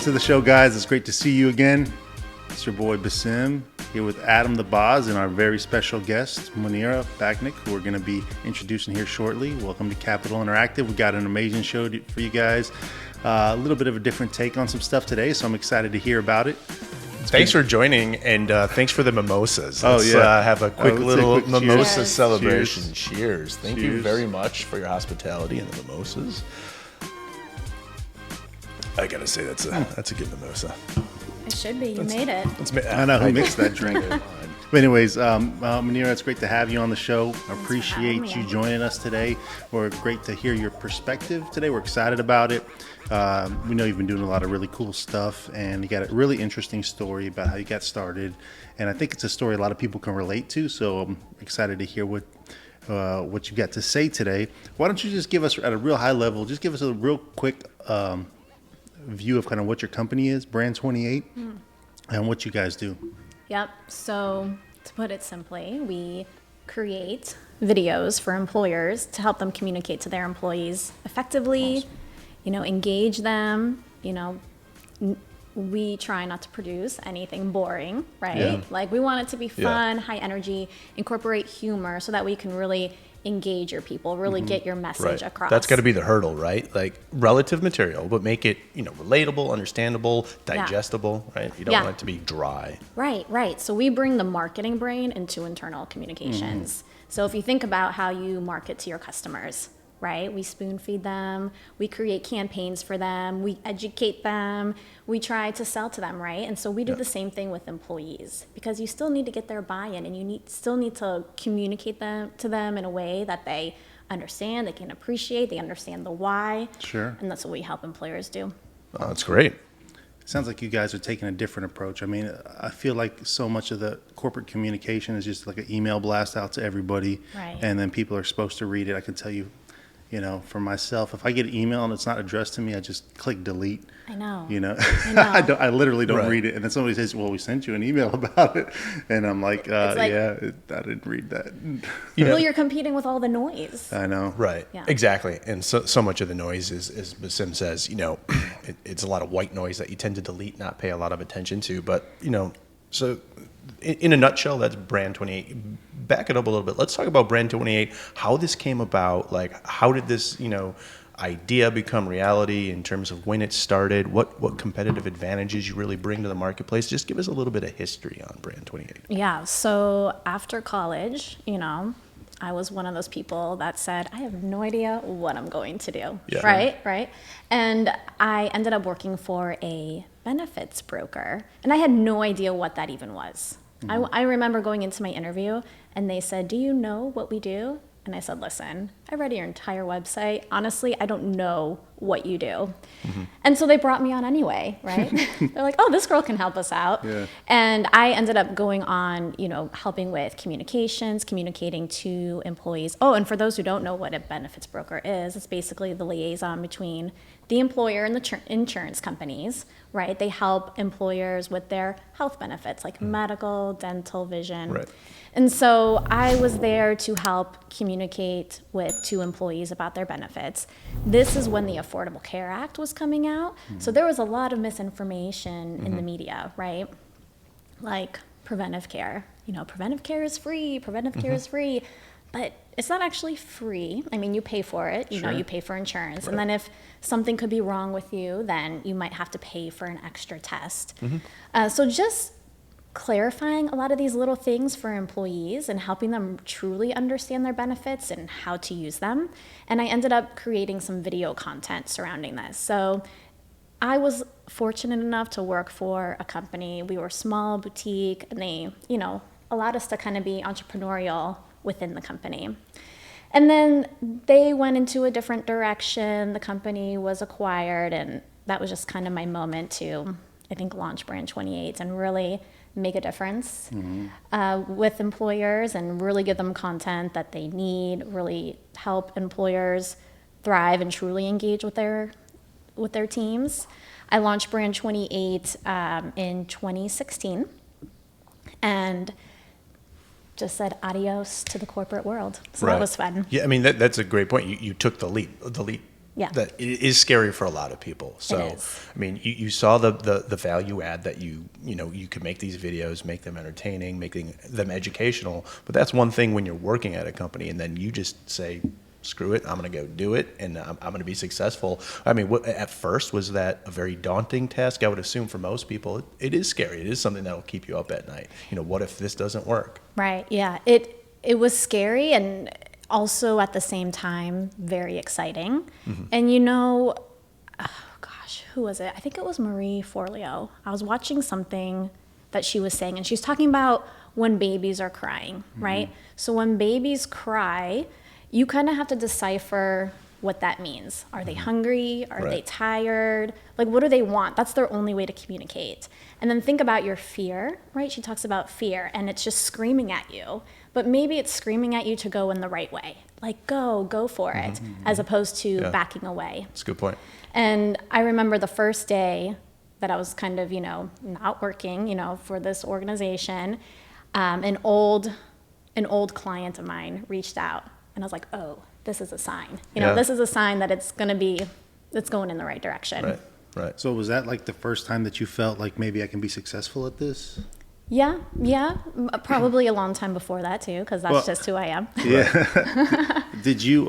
to the show, guys. It's great to see you again. It's your boy Besim here with Adam the Boz and our very special guest, Monirah Bacnik, who we're going to be introducing here shortly. Welcome to Capital Interactive. We got an amazing show for you guys. A little bit of a different take on some stuff today, so I'm excited to hear about it. Thanks for joining, and thanks for the mimosas. Let's have a quick little quick mimosa cheers. celebration. Cheers. Thank you Cheers. very much for your hospitality and the mimosas. I gotta say, that's a good mimosa. It should be. You made it. I know who mixed that drink. But anyways, Monirah, it's great to have you on the show. I appreciate you joining us today. We're great to hear your perspective today. We're excited about it. We know you've been doing a lot of really cool stuff, and you got a really interesting story about how you got started. And I think it's a story a lot of people can relate to, so I'm excited to hear what you got to say today. Why don't you just give us, at a real high level, just give us a real quick view of kind of what your company is, Brand 28, and what you guys do. Yep. So to put it simply, we create videos for employers to help them communicate to their employees effectively, engage them. We try not to produce anything boring, right? Yeah. Like we want it to be fun, high energy, incorporate humor so that we can really engage your people, really get your message across. That's got to be the hurdle, right? Like relative material, but make it, relatable, understandable, digestible, right? You don't want it to be dry. Right. So we bring the marketing brain into internal communications. So if you think about how you market to your customers, right? We spoon feed them, we create campaigns for them, we educate them, we try to sell to them, right? And so we do the same thing with employees, because you still need to get their buy-in, and you still need to communicate to them in a way that they understand, they can appreciate, they understand the why. Sure. And that's what we help employers do. Oh, that's great. It sounds like you guys are taking a different approach. I mean, I feel like so much of the corporate communication is just like an email blast out to everybody, Right. and then people are supposed to read it. I can tell you, for myself, if I get an email and it's not addressed to me, I just click delete. I know. I literally don't Right. read it. And then somebody says, well, we sent you an email about it. And I'm like, I didn't read that. Well, you're competing with all the noise. I know. Right. Yeah. Exactly. And so much of the noise is, as Basim says, it's a lot of white noise that you tend to delete, not pay a lot of attention to. But, so in a nutshell, that's Brand 28. Back it up a little bit. Let's talk about Brand 28, how this came about. Like, how did this, idea become reality in terms of when it started? What competitive advantages you really bring to the marketplace? Just give us a little bit of history on Brand 28. Yeah. So after college, I was one of those people that said, I have no idea what I'm going to do. Yeah. Right. And I ended up working for a benefits broker, and I had no idea what that even was. I remember going into my interview and they said, do you know what we do? And I said, listen, I read your entire website. Honestly, I don't know what you do. And so they brought me on anyway, right? They're like, oh, this girl can help us out. Yeah. And I ended up going on, helping with communications, communicating to employees. Oh, and for those who don't know what a benefits broker is, it's basically the liaison between the employer and the insurance companies, right? They help employers with their health benefits, like medical, dental, vision. Right. And so I was there to help communicate to employees about their benefits. This is when the Affordable Care Act was coming out. So there was a lot of misinformation in the media, right? Like preventive care. Preventive care is free, care is free. But it's not actually free. I mean, you pay for it. You pay for insurance. Right. And then if something could be wrong with you, then you might have to pay for an extra test. So just clarifying a lot of these little things for employees and helping them truly understand their benefits and how to use them. And I ended up creating some video content surrounding this. So I was fortunate enough to work for a company. We were small, boutique, and they, allowed us to kind of be entrepreneurial within the company. And then they went into a different direction. The company was acquired, and that was just kind of my moment to, I think, launch Brand 28 and really make a difference with employers and really give them content that they need, really help employers thrive and truly engage with their teams. I launched Brand 28 in 2016 and just said adios to the corporate world. So that was fun. Yeah, I mean, that's a great point. You took the leap. Yeah. that it is scary for a lot of people. So, It is. I mean, you saw the value add that you could make these videos, make them entertaining, making them educational. But that's one thing when you're working at a company, and then you just say, screw it, I'm going to go do it, and I'm going to be successful. I mean, at first, was that a very daunting task? I would assume for most people, it is scary. It is something that will keep you up at night. What if this doesn't work? Right. Yeah. It was scary, and also at the same time very exciting. And oh gosh, who was it? I think it was Marie Forleo. I was watching something that she was saying, and she's talking about when babies are crying, right? So when babies cry, you kind of have to decipher what that means. Are they hungry? Are they tired? Like, what do they want? That's their only way to communicate. And then think about your fear, right? She talks about fear, and it's just screaming at you. But maybe it's screaming at you to go in the right way. Like, go for it, as opposed to backing away. That's a good point. And I remember the first day that I was kind of, not working, for this organization, an old client of mine reached out, and I was like, oh, this is a sign. This is a sign that it's going in the right direction. Right. So was that like the first time that you felt like maybe I can be successful at this? Yeah. Probably a long time before that too, because that's just who I am. Yeah. Did you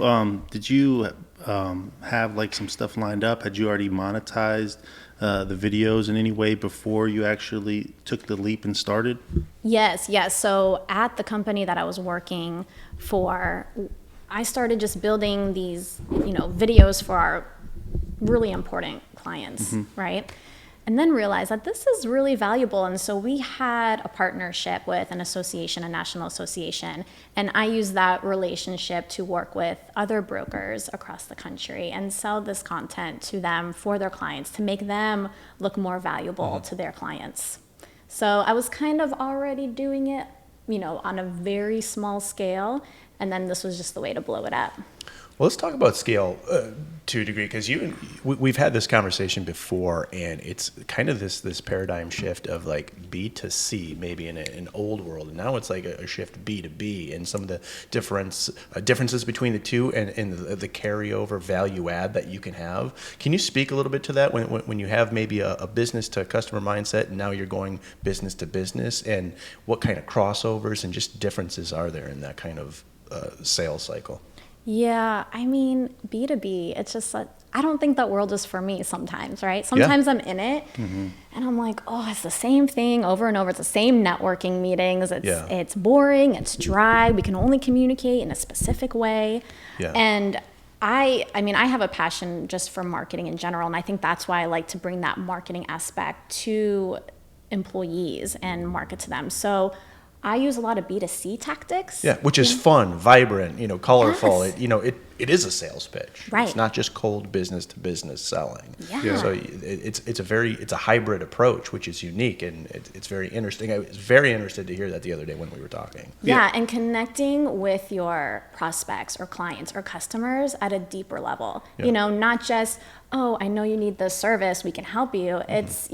have like some stuff lined up? Had you already monetized the videos in any way before you actually took the leap and started? Yes. So at the company that I was working for, I started just building these, videos for our really important clients, right? And then realized that this is really valuable. And so we had a partnership with an association, a national association, and I used that relationship to work with other brokers across the country and sell this content to them for their clients to make them look more valuable to their clients. So I was kind of already doing it, on a very small scale, and then this was just the way to blow it up. Well, let's talk about scale to a degree, because we've had this conversation before, and it's kind of this paradigm shift of like B to C, maybe in an old world, and now it's like a shift B to B, and some of the differences between the two, and the carryover value add that you can have. Can you speak a little bit to that when you have maybe a business to customer mindset, and now you're going business to business, and what kind of crossovers and just differences are there in that kind of sales cycle? Yeah, I mean, B2B, it's just like, I don't think that world is for me sometimes, right? Sometimes I'm in it and I'm like, oh, it's the same thing over and over. It's the same networking meetings. It's boring, it's dry. We can only communicate in a specific way. Yeah. And I have a passion just for marketing in general. And I think that's why I like to bring that marketing aspect to employees and market to them. So I use a lot of B2C tactics. Yeah, which is fun, vibrant, colorful. Yes. It is a sales pitch. Right. It's not just cold business to business selling. Yeah. So it's a hybrid approach, which is unique, and it's very interesting. I was very interested to hear that the other day when we were talking. Yeah, and connecting with your prospects or clients or customers at a deeper level. Yeah. Not just, oh, I know you need this service, we can help you. It's,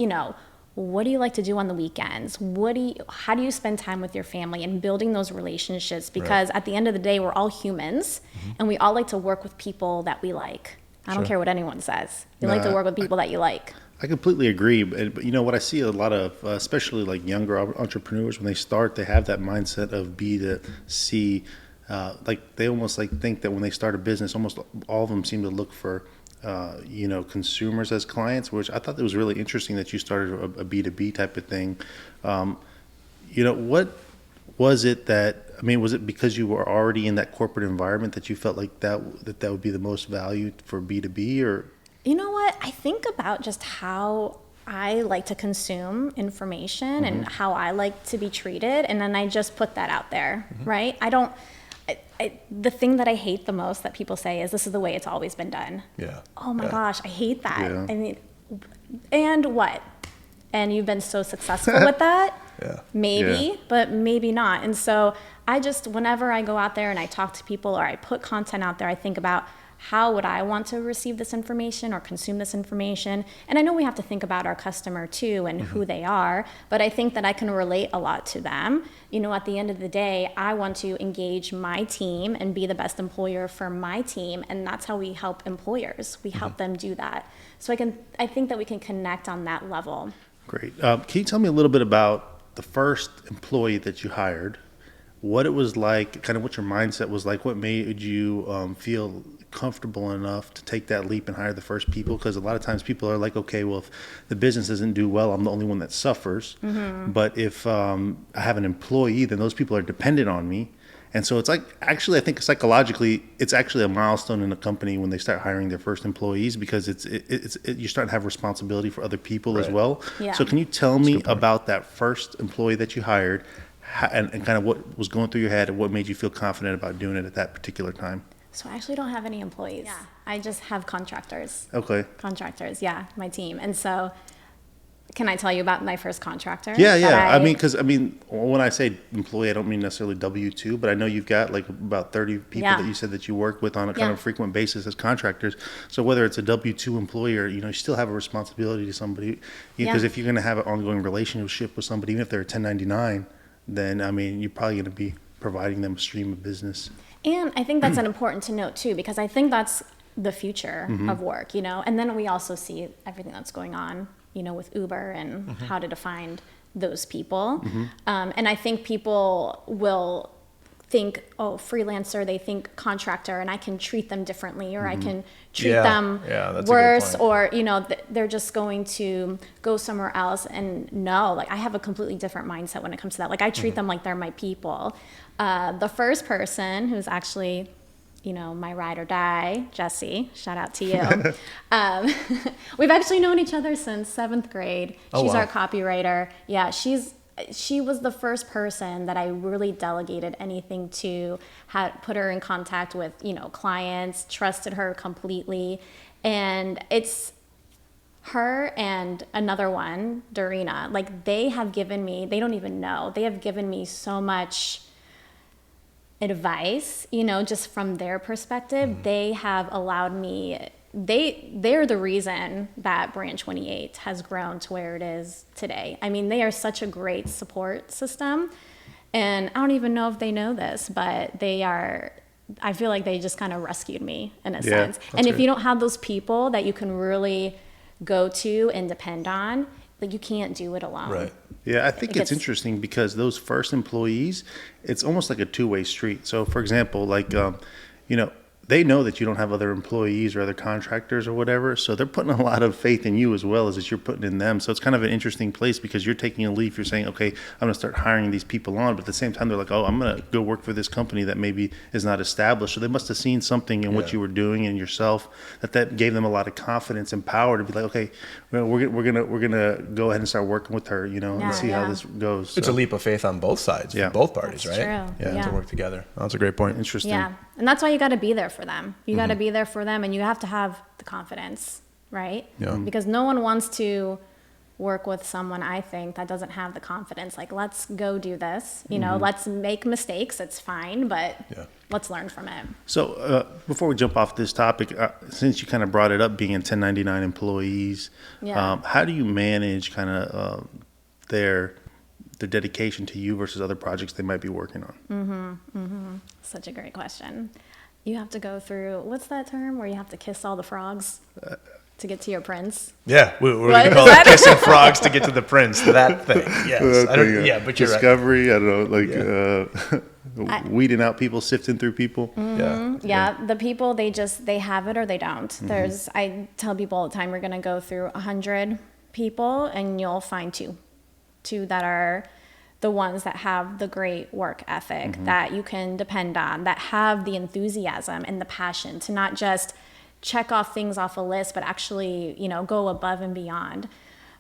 what do you like to do on the weekends? How do you spend time with your family, and building those relationships? Because at the end of the day, we're all humans, and we all like to work with people that we like. I don't care what anyone says. You like to work with people that you like. I completely agree. But what I see a lot of, especially like younger entrepreneurs, when they start, they have that mindset of B to C. Like they almost like think that when they start a business, almost all of them seem to look for consumers as clients, which I thought that was really interesting that you started a B2B type of thing. What was it was it because you were already in that corporate environment that you felt like that would be the most value for B2B, or? You know what? I think about just how I like to consume information and how I like to be treated, and then I just put that out there, right? The thing that I hate the most that people say is, this is the way it's always been done. Yeah. Oh my gosh, I hate that. Yeah. I mean, and what? And you've been so successful with that? Yeah. Maybe, but maybe not. And so whenever I go out there and I talk to people or I put content out there, I think about, how would I want to receive this information or consume this information? And I know we have to think about our customer too and who they are, but I think that I can relate a lot to them. You know, at the end of the day, I want to engage my team and be the best employer for my team, and that's how we help employers. We help them do that. So I think that we can connect on that level. Great. Can you tell me a little bit about the first employee that you hired? What it was like, kind of what your mindset was like, what made you feel comfortable enough to take that leap and hire the first people? Because a lot of times people are like, okay, well, if the business doesn't do well, I'm the only one that suffers. But if I have an employee, then those people are dependent on me. And so it's like, actually, I think psychologically, it's actually a milestone in a company when they start hiring their first employees, because you start to have responsibility for other people as well. Yeah. So can you tell me about that first employee that you hired? And kind of what was going through your head and what made you feel confident about doing it at that particular time? So I actually don't have any employees. Yeah. I just have contractors. Okay. Contractors, yeah, my team. And so can I tell you about my first contractor? Yeah. I mean, when I say employee, I don't mean necessarily W-2, but I know you've got like about 30 people that you said that you work with on a kind of frequent basis as contractors. So whether it's a W-2 employer, you still have a responsibility to somebody, because if you're going to have an ongoing relationship with somebody, even if they're a 1099, then, I mean, you're probably going to be providing them a stream of business. And I think that's an important to note too, because I think that's the future of work, and then we also see everything that's going on, with Uber and how to define those people. And I think people will think, oh, freelancer, they think contractor, and I can treat them differently, or I can treat them worse, or, they're just going to go somewhere else. And no, like, I have a completely different mindset when it comes to that. Like, I treat them like they're my people. The first person, who's actually, my ride or die, Jessie, shout out to you. We've actually known each other since 7th grade. She's our copywriter. Yeah, she was the first person that I really delegated anything to, put her in contact with, clients, trusted her completely. And it's her and another one, Dorina, like, they have given me, they don't even know, they have given me so much advice, just from their perspective. They have allowed me, they're the reason that Brand 28 has grown to where it is today. I mean, they are such a great support system, and I don't even know if they know this, but I feel like they just kind of rescued me in a sense. And if you don't have those people that you can really go to and depend on, like, you can't do it alone. Right. Yeah, I think it's interesting because those first employees, it's almost like a two-way street. So, for example, like, they know that you don't have other employees or other contractors or whatever, so they're putting a lot of faith in you as well as you're putting in them. So it's kind of an interesting place because you're taking a leap. You're saying, okay, I'm going to start hiring these people on, but at the same time, they're like, oh, I'm going to go work for this company that maybe is not established. So they must have seen something in what you were doing and yourself that gave them a lot of confidence and power to be like, okay, well, we're gonna go ahead and start working with her, and see how this goes. So it's a leap of faith on both sides, for both parties, That's right? True. Yeah, to work together. That's a great point. Interesting. Yeah, and that's why you got to be there for them. You got to be there for them, and you have to have the confidence, right? Yeah. Because no one wants to work with someone, I think, that doesn't have the confidence. Like, let's go do this. Let's make mistakes. It's fine, but let's learn from it. So before we jump off this topic, since you kind of brought it up, being 1099 employees, how do you manage kind of their dedication to you versus other projects they might be working on? Such a great question. You have to go through, what's that term where you have to kiss all the frogs to get to your prince? Yeah, we're going to call it kissing frogs to get to the prince. That thing, yes. But you're discovery, right. I don't know, weeding out people, sifting through people. Yeah, the people, they have it or they don't. I tell people all the time, we're going to go through 100 people and you'll find two that are the ones that have the great work ethic that you can depend on, that have the enthusiasm and the passion to not just check off things off a list, but actually, go above and beyond.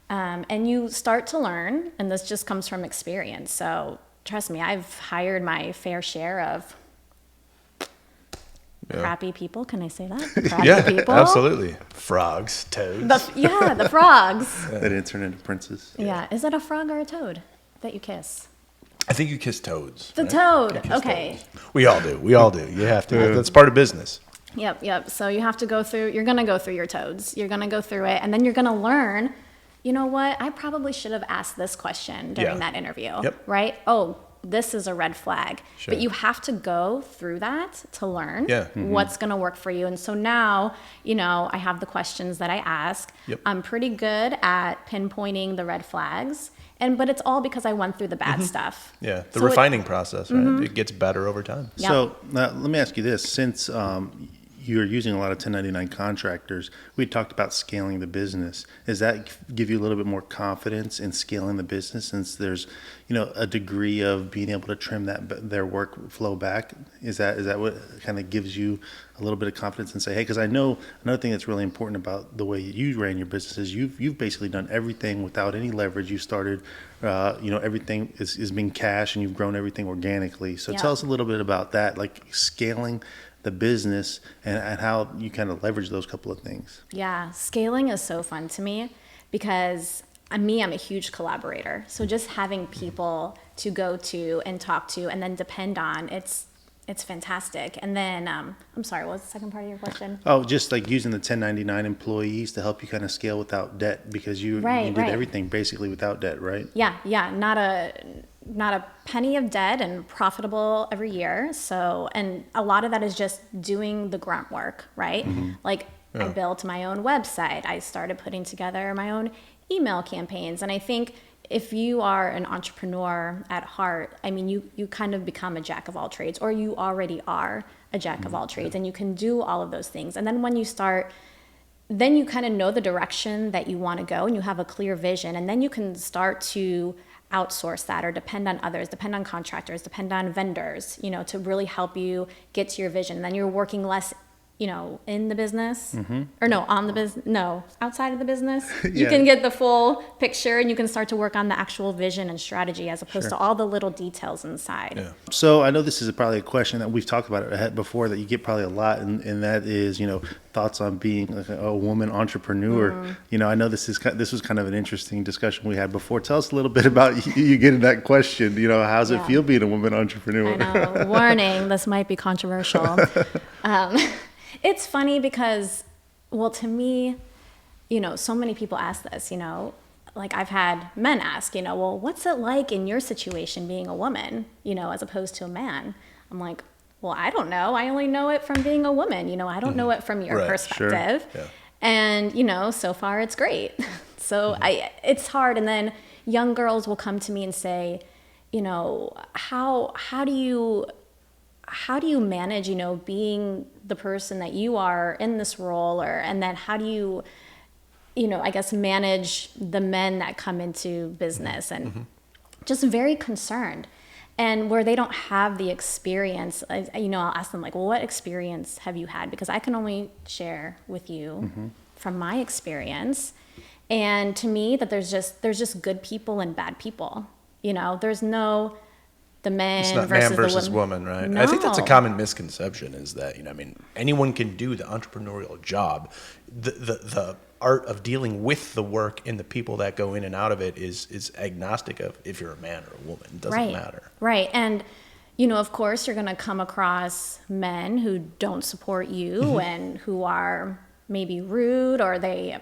And you start to learn, and this just comes from experience. So trust me, I've hired my fair share of crappy people. Can I say that? Crappy people. Absolutely. Frogs, toads. The frogs. They didn't turn into princes. Yeah. Is that a frog or a toad that you kiss? I think you kiss toads. The right? toad. Okay. Toads. We all do. You have to. That's part of business. Yep. So you're going to go through your toads. You're going to go through it, and then you're going to learn, you know what? I probably should have asked this question during that interview, right? Oh, this is a red flag. Sure. But you have to go through that to learn Mm-hmm. what's going to work for you. And so now, I have the questions that I ask. Yep. I'm pretty good at pinpointing the red flags. But it's all because I went through the bad stuff. Yeah, the So refining process, right? It gets better over time. Yep. So let me ask you this: since you're using a lot of 1099 contractors, we talked about scaling the business. Does that give you a little bit more confidence in scaling the business, since there's a degree of being able to trim their workflow back? Is that what kind of gives you a little bit of confidence and say, hey, because I know another thing that's really important about the way you ran your business is you've basically done everything without any leverage. You started, everything is being cash, and you've grown everything organically. So tell us a little bit about that, like scaling the business and how you kind of leverage those couple of things. Yeah, scaling is so fun to me because I'm a huge collaborator. So just having people to go to and talk to and then depend on, it's fantastic. And then, I'm sorry, what was the second part of your question? Oh, just like using the 1099 employees to help you kind of scale without debt, because you did everything basically without debt, right? Yeah, not a penny of debt and profitable every year. So, and a lot of that is just doing the grunt work, right? Like I built my own website. I started putting together my own email campaigns. And I think if you are an entrepreneur at heart, you kind of become a jack of all trades, or you already are a jack of all trades, and you can do all of those things. And then when you start, then you kind of know the direction that you want to go, and you have a clear vision, and then you can start to outsource that or depend on others, depend on contractors, depend on vendors, to really help you get to your vision. And then you're working less, in the business or on the business, outside of the business. You can get the full picture, and you can start to work on the actual vision and strategy as opposed to all the little details inside. Yeah. So I know this is probably a question that we've talked about it before that you get probably a lot, and that is, thoughts on being like a woman entrepreneur. I know this was kind of an interesting discussion we had before. Tell us a little bit about you getting that question. How's it feel being a woman entrepreneur? I know. Warning, this might be controversial. It's funny because, well, to me, so many people ask this, like I've had men ask, well, what's it like in your situation being a woman, as opposed to a man? I'm like, well, I don't know. I only know it from being a woman. I don't know it from your perspective. Sure. Yeah. And, so far it's great. So it's hard. And then young girls will come to me and say, how do you manage, being the person that you are in this role, and then how do you, I guess manage the men that come into business, and just very concerned. And where they don't have the experience, I'll ask them like, well, what experience have you had? Because I can only share with you from my experience. And to me, that there's just good people and bad people. There's no the men it's not versus man versus the woman, right? No. I think that's a common misconception, is that anyone can do the entrepreneurial job. The art of dealing with the work and the people that go in and out of it is agnostic of if you're a man or a woman. It doesn't matter. Right. And of course you're going to come across men who don't support you and who are maybe rude, or they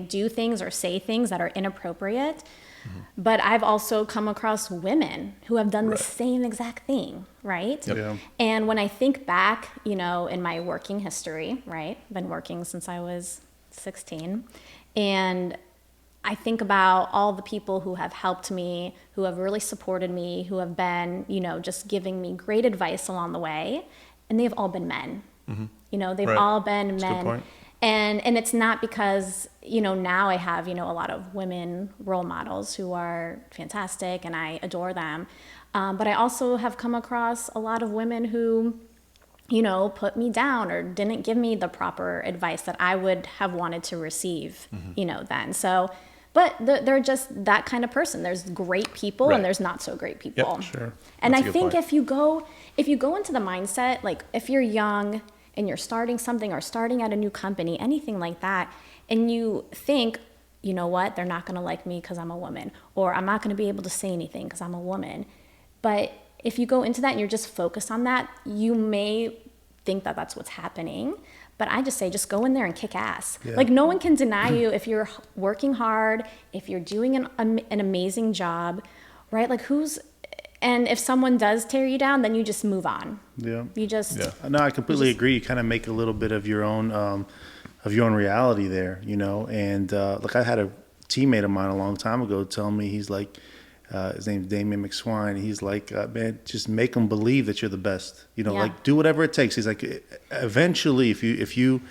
do things or say things that are inappropriate. But I've also come across women who have done the same exact thing, right? Yep. Yeah. And when I think back, in my working history, right? Been working since I was 16. And I think about all the people who have helped me, who have really supported me, who have been, just giving me great advice along the way. And they've all been men. They've all been That's a good men. point. And it's not because, now I have, a lot of women role models who are fantastic and I adore them. But I also have come across a lot of women who, put me down or didn't give me the proper advice that I would have wanted to receive, then. So, but they're just that kind of person. There's great people and there's not so great people. Yep, sure. And That's I a good think point. if you go into the mindset, like if you're young and you're starting something or starting at a new company, anything like that, and you think, you know what, they're not going to like me because I'm a woman, or I'm not going to be able to say anything because I'm a woman. But if you go into that and you're just focused on that, you may think that that's what's happening. But I just say, just go in there and kick ass. Yeah. Like, no one can deny you if you're working hard, if you're doing an amazing job, right? Like, and if someone does tear you down, then you just move on. Yeah. You just. Yeah. No, I completely agree. You kind of make a little bit of your own reality there, you know. And like, I had a teammate of mine a long time ago tell me, he's like, his name's Damian McSwine. He's like, man, just make them believe that you're the best. You know, Yeah. like, do whatever it takes. He's like, eventually, if you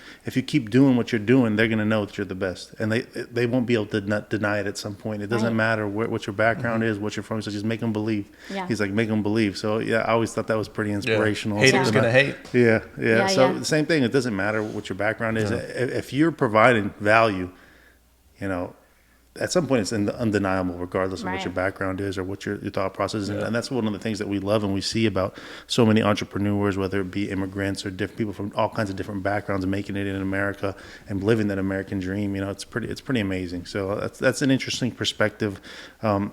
keep doing what you're doing, they're gonna know that you're the best, and they won't be able to deny it at some point. It doesn't Right. matter what your background is, what you're from. So just make them believe. Yeah. He's like, make them believe. So yeah, I always thought that was pretty inspirational. Haters So, gonna hate. Yeah. Yeah, So yeah. the same thing. It doesn't matter what your background is. If you're providing value, you know, at some point it's undeniable, regardless of what Right. your background is or what your thought process is. And that's one of the things that we love and we see about so many entrepreneurs, whether it be immigrants or different people from all kinds of different backgrounds, making it in America and living that American dream. You know, it's pretty amazing. So that's an interesting perspective. I'm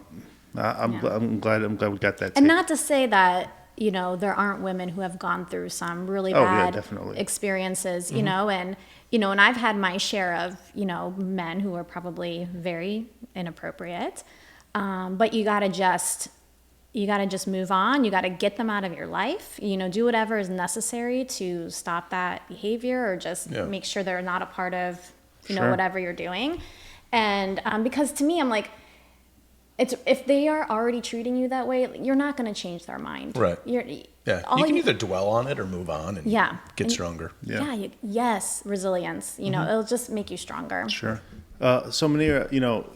glad we got that. And take. not to say that, you know, there aren't women who have gone through some really Oh, yeah, bad definitely. experiences, you know, and I've had my share of, you know, men who are probably very inappropriate. But you gotta just move on. You gotta get them out of your life, you know, do whatever is necessary to stop that behavior, or just make sure they're not a part of, you know, Sure. whatever you're doing. And because to me, I'm like, if they are already treating you that way, you're not going to change their mind. Right. You can either dwell on it or move on and get stronger. Yes, resilience. You know, it'll just make you stronger. Sure. So Monirah, you know,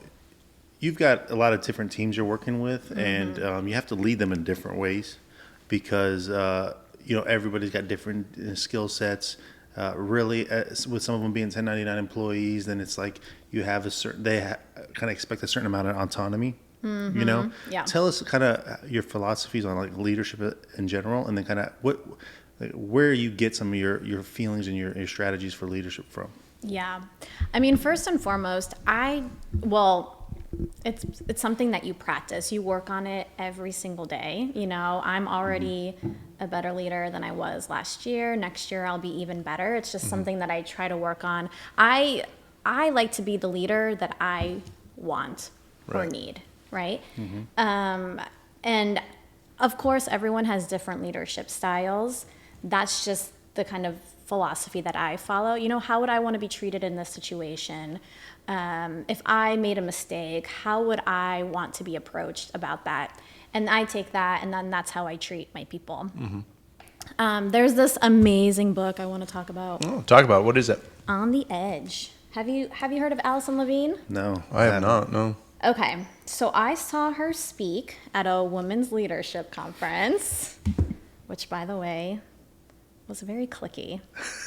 you've got a lot of different teams you're working with, and you have to lead them in different ways because, you know, everybody's got different skill sets. Really, with some of them being 1099 employees, then it's like you have they kind of expect a certain amount of autonomy. You know, Yeah. Tell us kind of your philosophies on like leadership in general, and then kind of where you get some of your feelings and your strategies for leadership from. Yeah. I mean, first and foremost, it's something that you practice. You work on it every single day. You know, I'm already a better leader than I was last year. Next year, I'll be even better. It's just something that I try to work on. I like to be the leader that I want or need, right? And of course, everyone has different leadership styles. That's just the kind of philosophy that I follow. You know, how would I want to be treated in this situation? If I made a mistake, how would I want to be approached about that? And I take that, and then that's how I treat my people. There's this amazing book I want to talk about. Oh, talk about it. What is it? On the Edge. Have you heard of Alison Levine? No, I have not. No. Okay, so I saw her speak at a women's leadership conference, which, by the way, was very cliquey.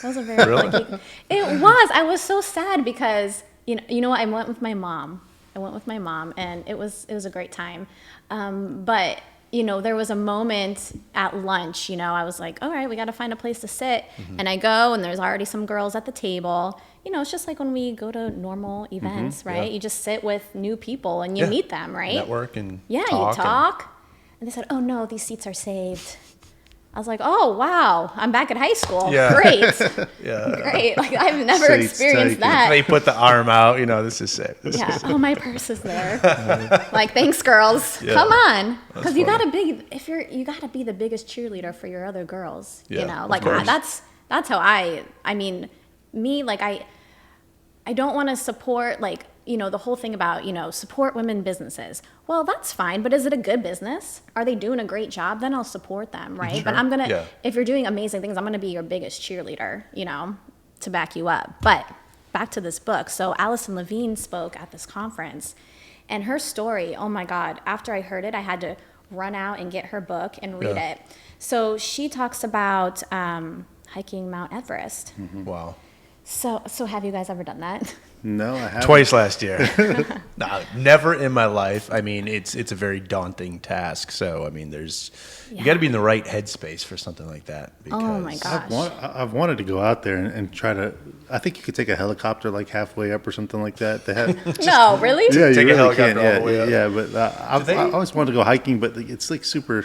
It was a very cliquey. It was. I was so sad because you know what? I went with my mom, and it was a great time. But you know, there was a moment at lunch. You know, I was like, all right, we got to find a place to sit, and I go, and there's already some girls at the table. You know, it's just like when we go to normal events, right? You just sit with new people and you meet them, right? Network and you talk. talk. And they said, oh no, these seats are saved. I was like, oh wow, I'm back at high school. Yeah. Great. Yeah. Great. Like, I've never Seats experienced taken. that. They put the arm out. You know, this is it. Yeah. Oh, my purse is there. Like, thanks, girls. Yeah. Come on, That's because you funny. gotta you gotta be the biggest cheerleader for your other girls. Yeah, You know, of like course. that's how I mean, me, like I don't want to support, like, you know, the whole thing about, you know, support women businesses. Well, that's fine, but is it a good business? Are they doing a great job? Then I'll support them, right? But I'm going to, if you're doing amazing things, I'm going to be your biggest cheerleader, you know, to back you up. But back to this book. So Alison Levine spoke at this conference, and her story, oh my God, after I heard it, I had to run out and get her book and read it. So she talks about hiking Mount Everest. Wow. So have you guys ever done that? No, I haven't. Twice last year. No, never in my life. I mean, it's a very daunting task. So, I mean, you got to be in the right headspace for something like that. Because Oh my gosh. I've wanted to go out there and try to. I think you could take a helicopter like halfway up or something like that. They have. No, really? Yeah, Take you a really helicopter can. all the way up. Yeah, but I always wanted to go hiking, but it's like super.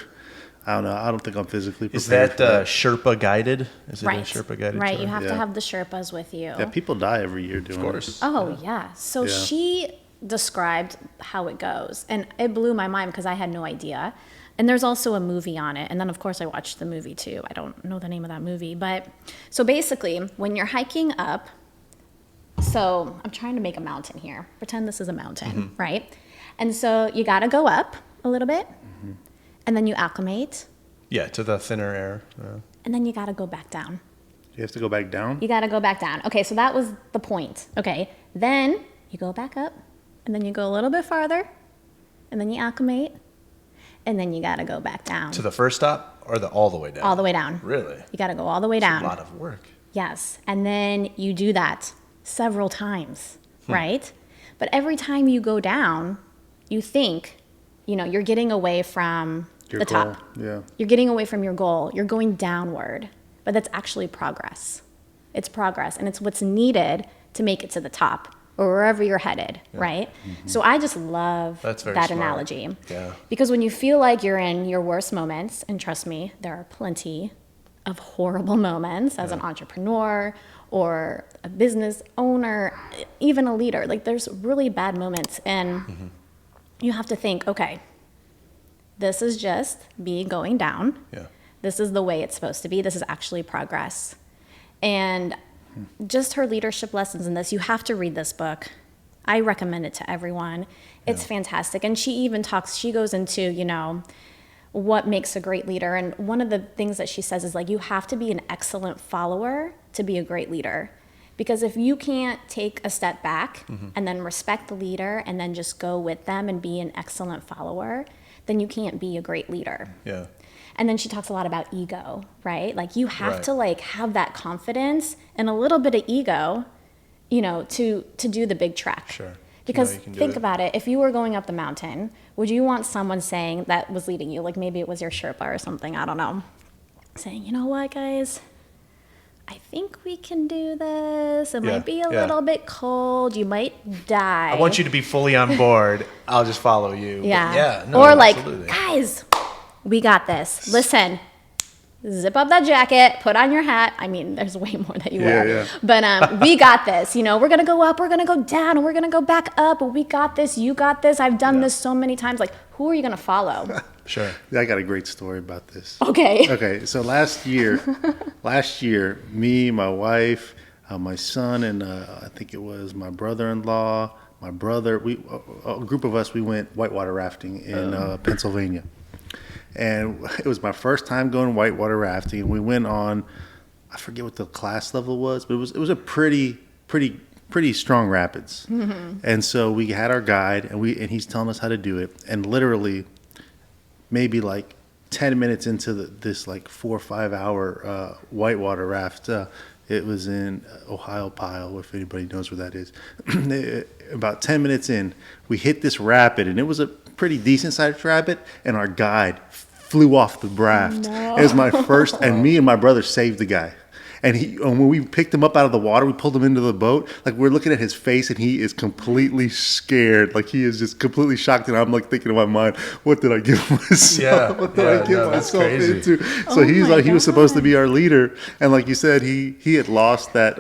I don't know. I don't think I'm physically prepared. Is that for that. Sherpa guided? Is it Right. a Sherpa guided Right. tour? You have to Yeah. have the Sherpas with you. Yeah, people die every year doing Of course. it. Oh, yeah. So Yeah. she described how it goes, and it blew my mind because I had no idea. And there's also a movie on it. And then, of course, I watched the movie too. I don't know the name of that movie. But so basically, when you're hiking up, so I'm trying to make a mountain here. Pretend this is a mountain, right? And so you got to go up a little bit, and then you acclimate, Yeah, to the thinner air. and then you got to go back down. You have to go back down. You got to go back down. Okay, so that was the point. Okay, then you go back up, and then you go a little bit farther, and then you acclimate, and then you got to go back down. To the first stop or all the way down? All the way down. Really? You got to go all the way down. A lot of work. Yes, and then you do that several times, right? But every time you go down, you think, you're getting away from Your the goal. top. Yeah. You're getting away from your goal. You're going downward. But that's actually progress. It's progress, and it's what's needed to make it to the top or wherever you're headed, right? So I just love That's very that smart. analogy. Yeah. Because when you feel like you're in your worst moments, and trust me, there are plenty of horrible moments as an entrepreneur or a business owner, even a leader. Like there's really bad moments, and you have to think, okay, this is just me going down. Yeah. This is the way it's supposed to be. This is actually progress. And just her leadership lessons in this, you have to read this book. I recommend it to everyone. It's fantastic. And she even she goes into, what makes a great leader. And one of the things that she says is like, you have to be an excellent follower to be a great leader. Because if you can't take a step back and then respect the leader and then just go with them and be an excellent follower, then you can't be a great leader. Yeah. And then she talks a lot about ego, right? Like you have Right. to have that confidence and a little bit of ego, to do the big trek. Sure. Because You can do think it. about it, if you were going up the mountain, would you want someone saying that was leading you, like maybe it was your Sherpa or something, I don't know, saying, you know what, guys, I think we can do this. It Yeah, might be a yeah. little bit cold. You might die. I want you to be fully on board. I'll just follow you. But Yeah. yeah. No, or absolutely. guys, we got this. Listen, zip up that jacket, put on your hat. I mean, there's way more that you wear. Yeah. But we got this. We're going to go up, we're going to go down, and we're going to go back up. But we got this. You got this. I've done this so many times. Like, who are you going to follow? Sure. I got a great story about this. Okay. Okay, so last year, me, my wife, my son, and I think it was my brother-in-law, my brother, a group of us, we went whitewater rafting in Pennsylvania. And it was my first time going whitewater rafting. And we went on, I forget what the class level was, but it was a pretty strong rapids. And so we had our guide, and he's telling us how to do it. And literally, maybe 10 minutes into this 4 or 5 hour whitewater raft. It was in Ohio Pile, if anybody knows where that is. About 10 minutes in, we hit this rapid, and it was a pretty decent sized rapid, and our guide flew off the raft. No. It was my first, and me and my brother saved the guy. And when we picked him up out of the water, we pulled him into the boat. We're looking at his face, and he is completely scared. He is just completely shocked. And I'm thinking in my mind, what did I give myself? Yeah, What did I give that's myself crazy. into? Oh So he's my he was supposed to God. be our leader, and like you said, he had lost that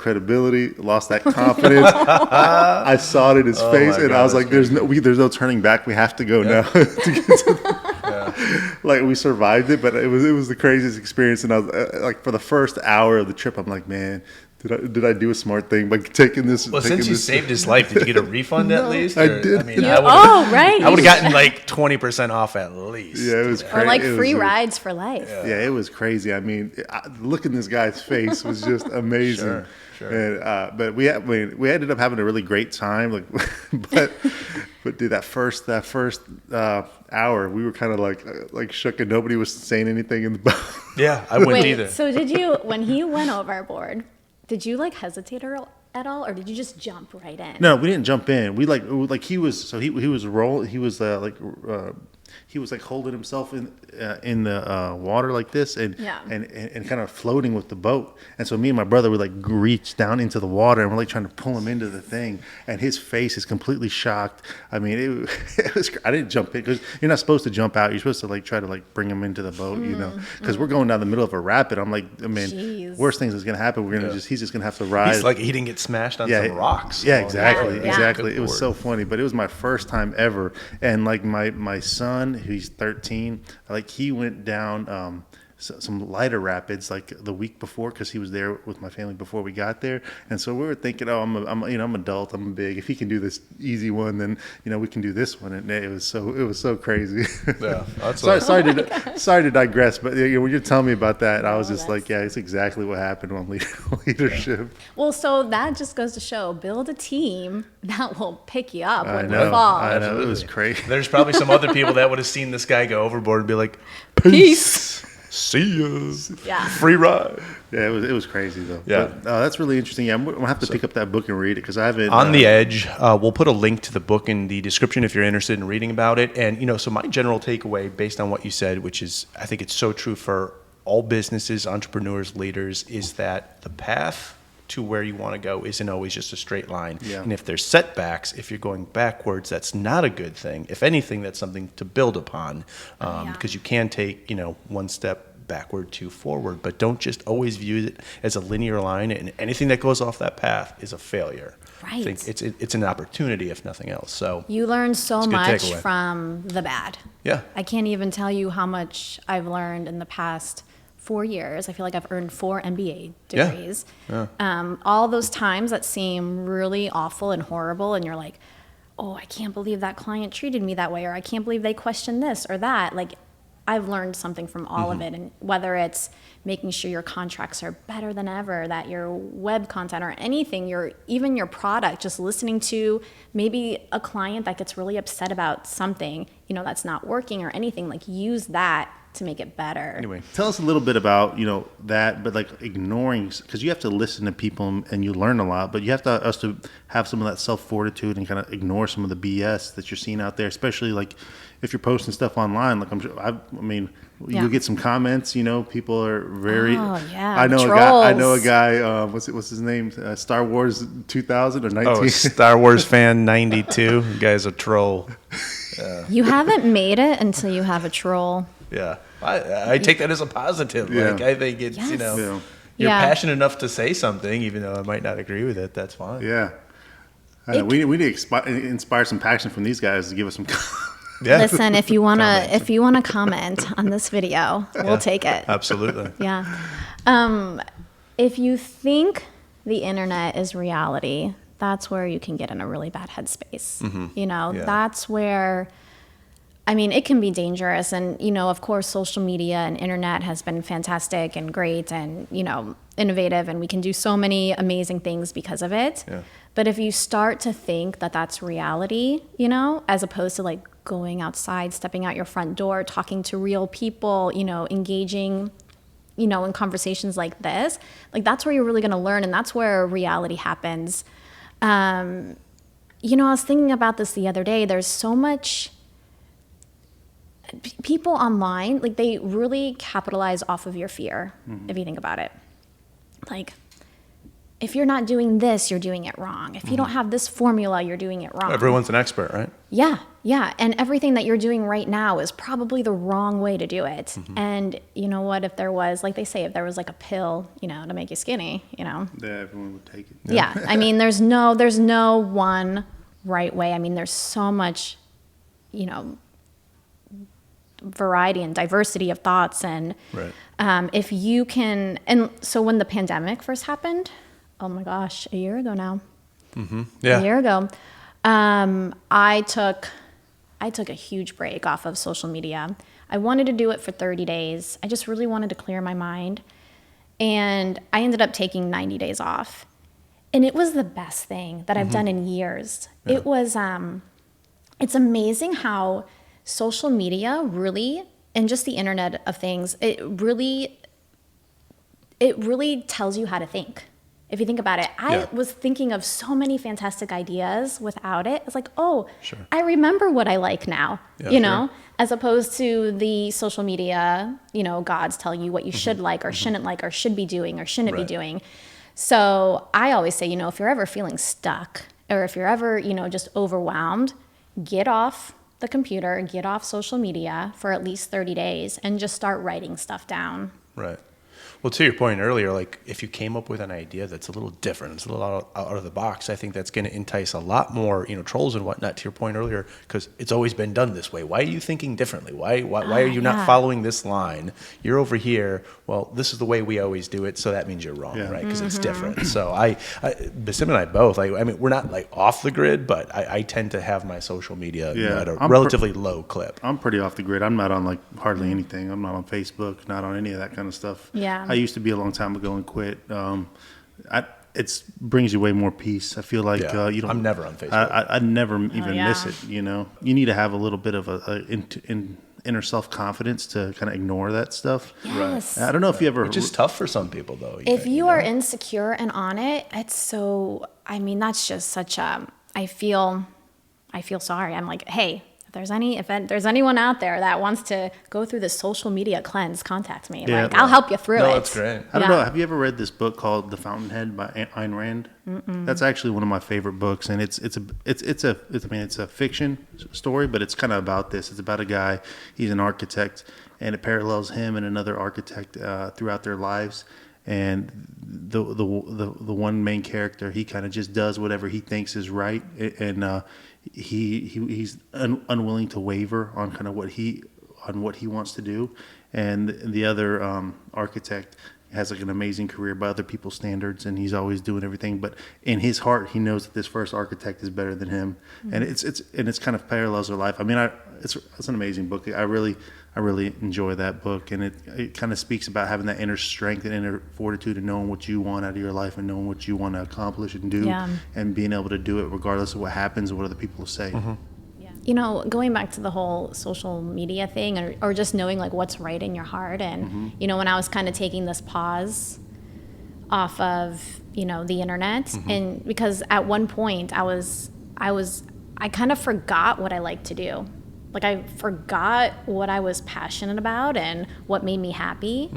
credibility, lost that confidence. I saw it in his face, my and God, I was that's like, "There's no turning back. We have to go now." To get to we survived it, but it was the craziest experience. And I was for the first hour of the trip, I'm like, man, did I do a smart thing by taking this? Well, taking since you this- saved his life, did you get a refund at least? I did. I mean, You- I would right. I would have gotten 20% off at least. Yeah, it was Or crazy. free rides for life. Yeah, it was crazy. I mean, look in this guy's face was just amazing. Sure. And but we ended up having a really great time. But dude, that first hour, we were kind of like shook, and nobody was saying anything in the boat. Yeah, I wouldn't Wait, either. so did you, when he went overboard, did you hesitate at all, or did you just jump right in? No, we didn't jump in. We he was rolling. He was he was like holding himself in the water like this, and kind of floating with the boat. And so me and my brother would like reach down into the water, and we're like trying to pull him into the thing. And his face is completely shocked. I mean, it was. I didn't jump in because you're not supposed to jump out. You're supposed to like try to like bring him into the boat, because we're going down the middle of a rapid. I'm like, I mean, Jeez. worst things is gonna happen. He's just gonna have to ride. He's like he didn't get smashed on some rocks. Yeah, exactly, Yeah. exactly. Good It was Lord. so funny, but it was my first time ever. And like my son, who's 13, like he went down some lighter rapids like the week before, because he was there with my family before we got there. And so we were thinking, oh, I'm adult, I'm big. If he can do this easy one, then we can do this one. And it was so crazy. Yeah, that's sorry to digress, but when you're telling me about that, I was just that's- like, yeah, it's exactly what happened on leadership. Well, so that just goes to show, build a team that will pick you up I when know, you fall. I know, it was crazy. There's probably some other people that would have seen this guy go overboard and be like, Peace. see ya. Yeah. Free ride. Yeah, it was crazy though. Yeah. But, that's really interesting. Yeah, I'm gonna have to pick up that book and read it, because I haven't. On the Edge, we'll put a link to the book in the description if you're interested in reading about it. And, so my general takeaway based on what you said, which is, I think it's so true for all businesses, entrepreneurs, leaders, is that the path to where you want to go isn't always just a straight line. Yeah. And if there's setbacks, if you're going backwards, that's not a good thing. If anything, that's something to build upon, because you can take, one step backward, two forward, but don't just always view it as a linear line, and anything that goes off that path is a failure. Right. I think it's an opportunity, if nothing else. So You learn so It's a good much takeaway. from the bad. yeah, I can't even tell you how much I've learned in the past 4 years. I feel like I've earned 4 MBA Yeah. degrees. Yeah. All those times that seem really awful and horrible, and you're like, oh, I can't believe that client treated me that way, or I can't believe they questioned this or that. Like, I've learned something from all of it, and whether it's making sure your contracts are better than ever, that your web content or anything, even your product, just listening to maybe a client that gets really upset about something, that's not working or anything, like use that to make it better. anyway. Tell us a little bit about that, but like ignoring, because you have to listen to people and you learn a lot, but you have to have some of that self fortitude and kind of ignore some of the BS that you're seeing out there, especially like if you're posting stuff online. Like Yeah. you'll get some comments. People are very. Oh, yeah, I know the a guy. I know a trolls. guy. What's his name? Star Wars 2000 or 19. Oh, Star Wars fan 92. The guy's a troll. You haven't made it until you have a troll. Yeah, I take that as a positive. Yeah. Like, I think it's, Yes. Yeah. you're Yeah. passionate enough to say something, even though I might not agree with it. That's fine. Yeah. I know. We need to inspire some passion from these guys to give us some. Yeah. Listen, if you wanna comment on this video, we'll take it. Absolutely. Yeah. If you think the internet is reality, that's where you can get in a really bad headspace. Yeah. That's where, it can be dangerous. And, of course, social media and internet has been fantastic and great and, innovative, and we can do so many amazing things because of it. Yeah. But if you start to think that that's reality, as opposed to like going outside, stepping out your front door, talking to real people, engaging, in conversations like this, like that's where you're really going to learn, and that's where reality happens. I was thinking about this the other day. There's so much people online, like they really capitalize off of your fear, if you think about it. Like, if you're not doing this, you're doing it wrong. If you don't have this formula, you're doing it wrong. Everyone's an expert, right? Yeah. And everything that you're doing right now is probably the wrong way to do it. And you know what? If there was, like they say, if there was like a pill, to make you skinny, Yeah, everyone would take it. Yeah. There's no one right way. There's so much, variety and diversity of thoughts. And Right. if you can, and so when the pandemic first happened, oh my gosh, a year ago now. Yeah. A year ago, I took a huge break off of social media. I wanted to do it for 30 days. I just really wanted to clear my mind. And I ended up taking 90 days off. And it was the best thing that I've done in years. Yeah. It was, it's amazing how social media really, and just the internet of things, it really tells you how to think. If you think about it, I Yeah. was thinking of so many fantastic ideas without it. It's like, oh, Sure. I remember what I like now, Yeah, you sure. know, as opposed to the social media, gods telling you what you should like or shouldn't like or should be doing or shouldn't be Right. doing. So I always say, if you're ever feeling stuck or if you're ever, just overwhelmed, get off the computer, get off social media for at least 30 days and just start writing stuff down. Right. Well, to your point earlier, like if you came up with an idea that's a little different, it's a little out of the box, I think that's going to entice a lot more, trolls and whatnot. To your point earlier, because it's always been done this way. Why are you thinking differently? Why are you not yeah. following this line? You're over here. Well, this is the way we always do it, so that means you're wrong, Yeah. right? Because it's different. So Besim and I both. I mean, we're not like off the grid, but I tend to have my social media Yeah. at a I'm relatively low clip. I'm pretty off the grid. I'm not on like hardly anything. I'm not on Facebook, not on any of that kind of stuff. Yeah. I used to be a long time ago and quit. It brings you way more peace. I feel like Yeah. you don't. I'm never on Facebook. I never even yeah. miss it. You need to have a little bit of inner self confidence to kind of ignore that stuff. Yes. I don't know if you ever. Which is tough for some people, though. If you are insecure and on it, it's so, that's just such a, I feel sorry. I'm like, hey, if there's anyone out there that wants to go through the social media cleanse, contact me. Yeah. Like, I'll help you through it. No, that's great. I don't Yeah. know. Have you ever read this book called The Fountainhead by Ayn Rand? That's actually one of my favorite books, and it's a fiction story, but it's kind of about this. It's about a guy. He's an architect, and it parallels him and another architect throughout their lives. And the one main character, he kind of just does whatever he thinks is right, and he's unwilling to waver on kind of what he wants to do. And the other architect has like an amazing career by other people's standards, and he's always doing everything. But in his heart, he knows that this first architect is better than him, and it's kind of parallels their life. I mean, it's an amazing book. I really enjoy that book, and it kind of speaks about having that inner strength and inner fortitude and knowing what you want out of your life and knowing what you want to accomplish and do, Yeah. and being able to do it regardless of what happens or what other people say. Going back to the whole social media thing or just knowing like what's right in your heart. And, when I was kind of taking this pause off of, the internet and because at one point I kind of forgot what I like to do. Like I forgot what I was passionate about and what made me happy.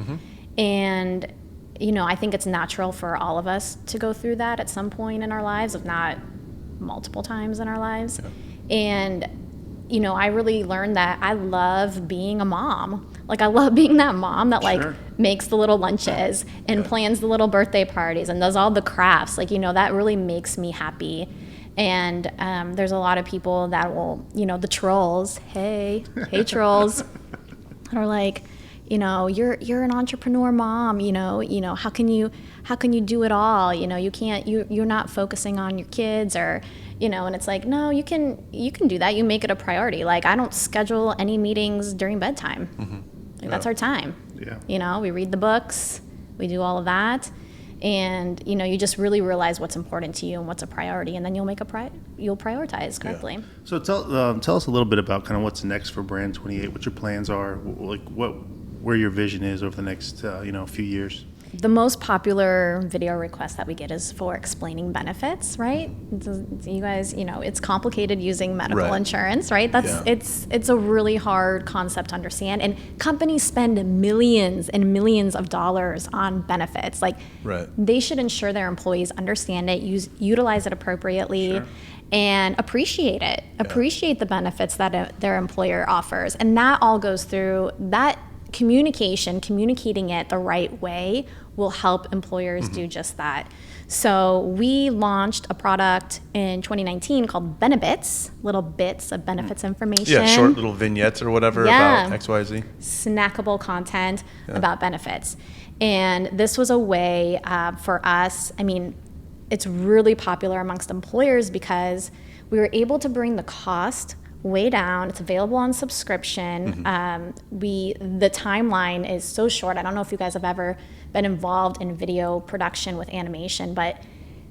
And, I think it's natural for all of us to go through that at some point in our lives, if not multiple times in our lives. Yeah. And, I really learned that I love being a mom. Like I love being that mom that like Sure. makes the little lunches and plans the little birthday parties and does all the crafts. Like, that really makes me happy. And there's a lot of people that will, the trolls, hey trolls, are like, you're an entrepreneur mom, how can you do it all? You're not focusing on your kids or, and it's like, no, you can do that. You make it a priority. Like I don't schedule any meetings during bedtime. Like that's our time. Yeah. We read the books, we do all of that. And, you just really realize what's important to you and what's a priority. And then you'll you'll prioritize correctly. Yeah. So tell us a little bit about kind of what's next for Brand 28, what your plans are, like where your vision is over the next, few years. The most popular video request that we get is for explaining benefits, right? So you guys, it's complicated using medical Right. insurance, right? Yeah. It's a really hard concept to understand. And companies spend millions and millions of dollars on benefits. Like Right. they should ensure their employees understand it, utilize it appropriately. Sure. And appreciate it. Appreciate the benefits that their employer offers. And that all goes through that communicating it the right way will help employers do just that. So we launched a product in 2019 called Benebits, little bits of benefits information. Yeah, short little vignettes or whatever Yeah. about XYZ. Snackable content about benefits. And this was a way for us, it's really popular amongst employers because we were able to bring the cost way down. It's available on subscription. The timeline is so short. I don't know if you guys have ever been involved in video production with animation, but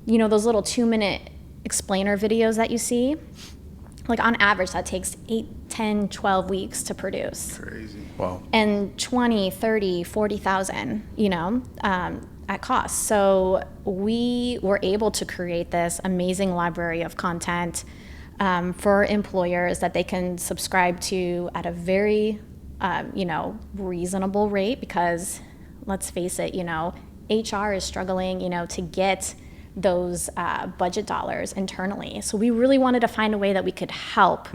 those little 2-minute explainer videos that you see, like on average that takes 8, 10, 12 weeks to produce. Crazy. Wow. And 20, 30, 40,000, at cost. So we were able to create this amazing library of content for employers that they can subscribe to at a very, reasonable rate, because let's face it, HR is struggling, to get those budget dollars internally. So we really wanted to find a way that we could help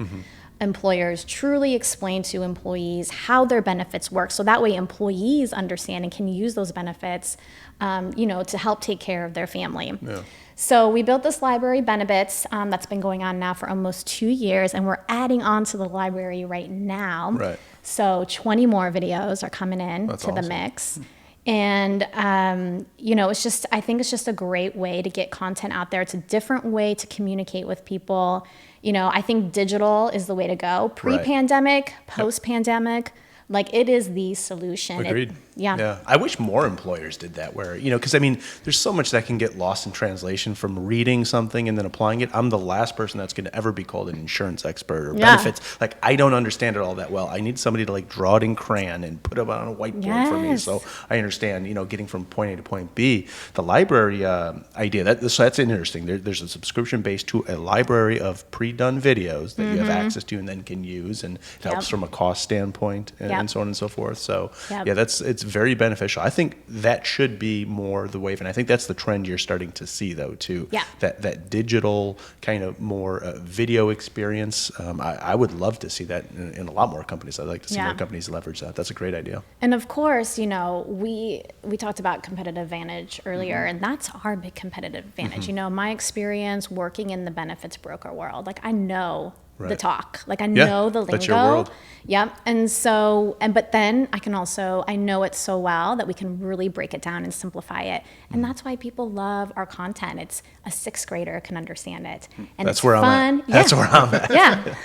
employers truly explain to employees how their benefits work, so that way employees understand and can use those benefits, to help take care of their family. Yeah. So we built this library, Benefits, that's been going on now for almost 2 years, and we're adding on to the library right now. Right. So 20 more videos are coming in That's to the awesome. mix. And, I think it's just a great way to get content out there. It's a different way to communicate with people. I think digital is the way to go. Pre-pandemic, post-pandemic, like it is the solution. Agreed. Yeah. I wish more employers did that, where, because there's so much that can get lost in translation from reading something and then applying it. I'm the last person that's going to ever be called an insurance expert or benefits. Like, I don't understand it all that well. I need somebody to draw it in crayon and put it on a whiteboard for me, so I understand, getting from point A to point B. The library idea, that's interesting. There's a subscription base to a library of pre-done videos that you have access to and then can use, and it helps from a cost standpoint and so on and so forth. So it's very beneficial. I think that should be more the wave, and I think that's the trend you're starting to see, though, too. Yeah. That digital kind of more video experience. I would love to see that in a lot more companies. I'd like to see more companies leverage that. That's a great idea. And of course, we talked about competitive advantage earlier, and that's our big competitive advantage. My experience working in the benefits broker world, I know the talk, I know the lingo. That's your world. Yep. And so, but then I know it so well that we can really break it down and simplify it. And that's why people love our content. It's a sixth grader can understand it. And that's it's where fun. I'm at. That's where I'm at. Yeah.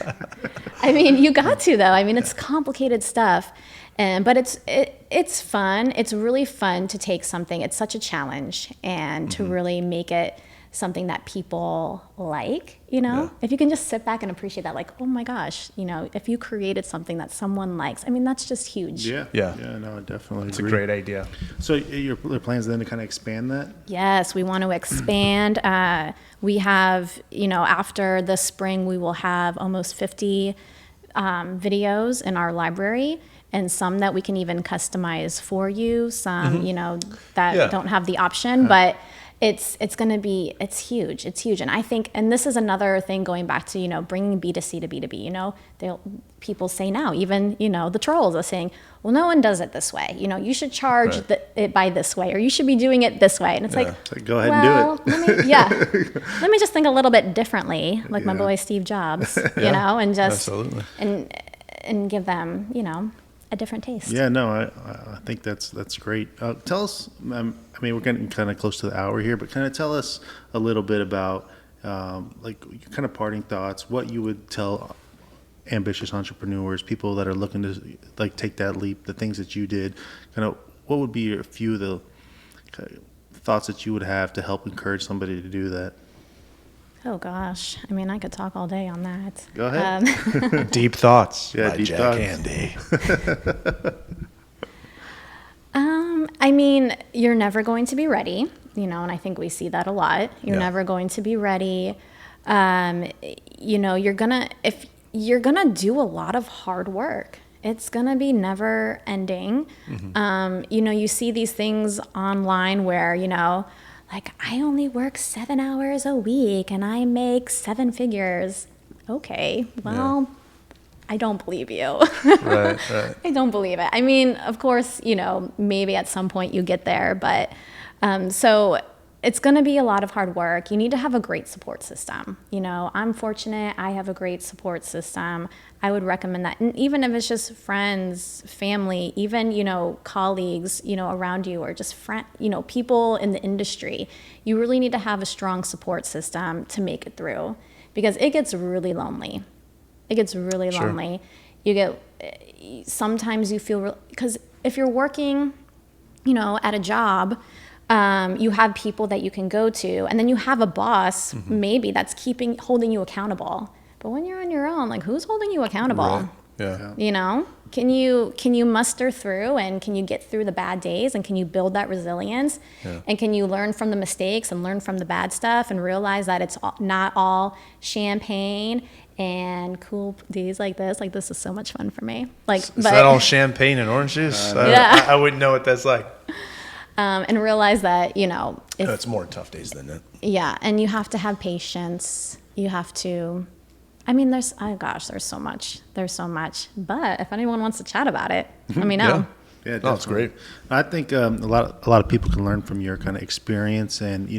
You got to, though. It's complicated stuff. But it's fun. It's really fun to take something. It's such a challenge, and to really make it something that people like, if you can just sit back and appreciate that, oh my gosh, if you created something that someone likes, that's just huge. Yeah, no, definitely. It's a great idea. So your plans then to kind of expand that? Yes, we want to expand. We have, after the spring, we will have almost 50 videos in our library, and some that we can even customize for you, some, that don't have the option, but it's huge. It's huge. And I think, and this is another thing going back to, bringing B2C to B2B, people say now, even, the trolls are saying, well, no one does it this way. You should charge it by this way, or you should be doing it this way. And it's go ahead and do it. Let me just think a little bit differently, like my boy Steve Jobs, and just, absolutely. and give them, a different taste. Yeah, no, I think that's great. Tell us, we're getting kind of close to the hour here, but kind of tell us a little bit about, kind of parting thoughts, what you would tell ambitious entrepreneurs, people that are looking to take that leap, the things that you did, kind of what would be a few of the thoughts that you would have to help encourage somebody to do that? Oh gosh, I could talk all day on that. Go ahead. Deep thoughts. Yeah, by deep Jack thoughts. Andy. You're never going to be ready, and I think we see that a lot. You're never going to be ready. You're gonna do a lot of hard work. It's gonna be never ending. You see these things online where, I only work 7 hours a week and I make 7 figures. Okay, well, I don't believe you. Right. I don't believe it. Of course, maybe at some point you get there, but so it's going to be a lot of hard work. You need to have a great support system. I'm fortunate. I have a great support system. I would recommend that. And even if it's just friends, family, even, colleagues, around you, or just people in the industry, you really need to have a strong support system to make it through, because it gets really lonely. It gets really lonely. Sometimes you feel, because if you're working, at a job, you have people that you can go to, and then you have a boss maybe that's holding you accountable. But when you're on your own, who's holding you accountable? Right. Yeah. can you muster through, and can you get through the bad days, and can you build that resilience, and can you learn from the mistakes and learn from the bad stuff and realize that it's not all champagne and cool days like this. Like, this is so much fun for me. Like, is that all champagne and orange juice? I wouldn't know what that's like. And realize that, It's more tough days than that. Yeah, and you have to have patience. You have to, there's so much. There's so much. But if anyone wants to chat about it, let me know. Yeah, that's great. I think a lot of people can learn from your kind of experience, and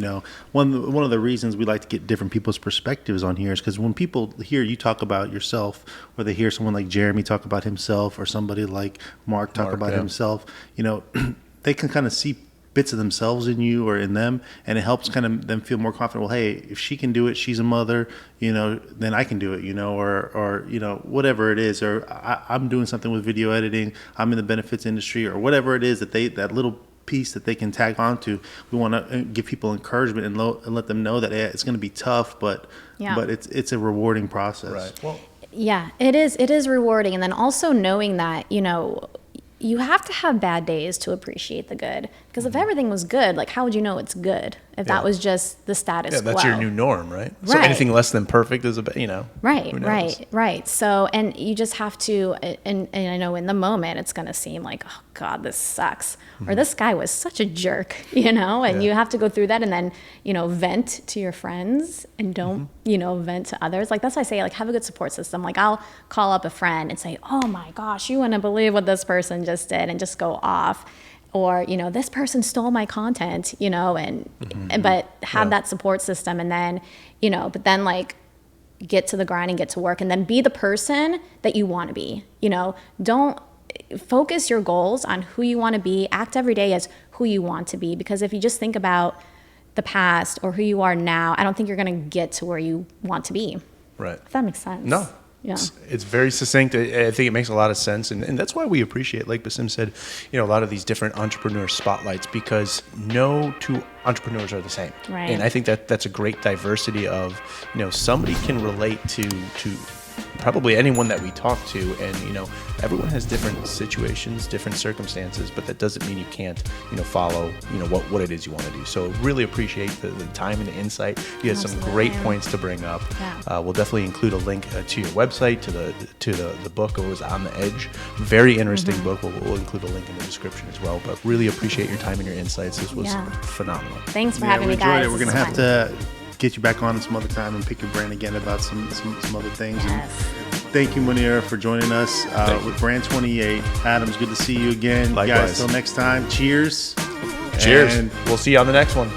one of the reasons we like to get different people's perspectives on here is because when people hear you talk about yourself, or they hear someone like Jeremy talk about himself, or somebody like Mark talk about himself, they can kind of see bits of themselves in you or in them, and it helps kind of them feel more confident. Well, hey, if she can do it, she's a mother, then I can do it, or whatever it is, or I'm doing something with video editing, I'm in the benefits industry, or whatever it is that little piece that they can tag onto. We want to give people encouragement and let them know that it's going to be tough, but it's a rewarding process. Right. Well, yeah, it is rewarding, and then also knowing that you have to have bad days to appreciate the good. Because if everything was good, like, how would you know it's good if that was just the status quo? Yeah, that's your new norm, right? So anything less than perfect is Right. So, and you just have to, and I know in the moment it's going to seem like, oh God, this sucks, or this guy was such a jerk, and you have to go through that, and then vent to your friends, and don't vent to others. Like, that's why I say, like, have a good support system. Like, I'll call up a friend and say, oh my gosh, you wouldn't believe what this person just did, and just go off. Or, this person stole my content, but have that support system, and then, but then, like, get to the grind and get to work, and then be the person that you want to be. Don't focus your goals on who you want to be. Act every day as who you want to be, because if you just think about the past or who you are now, I don't think you're going to get to where you want to be. Right. If that makes sense. No. Yeah. It's very succinct. I think it makes a lot of sense. And that's why we appreciate, like Besim said, a lot of these different entrepreneur spotlights, because no two entrepreneurs are the same. Right. And I think that's a great diversity of, somebody can relate to probably anyone that we talk to, and everyone has different situations, different circumstances, but that doesn't mean you can't follow what it is you want to do. So really appreciate the time and the insight. You had some great points to bring up. We'll definitely include a link to your website, to the book. It was On the Edge, very interesting book. We'll include a link in the description as well. But really appreciate your time and your insights. This was phenomenal. Thanks for having me, guys. We're gonna have to get you back on some other time and pick your brain again about some other things. Yes. And thank you, Monirah, for joining us with Brand 28. Adams, good to see you again. Likewise. Guys, till next time. Cheers. Cheers. And we'll see you on the next one.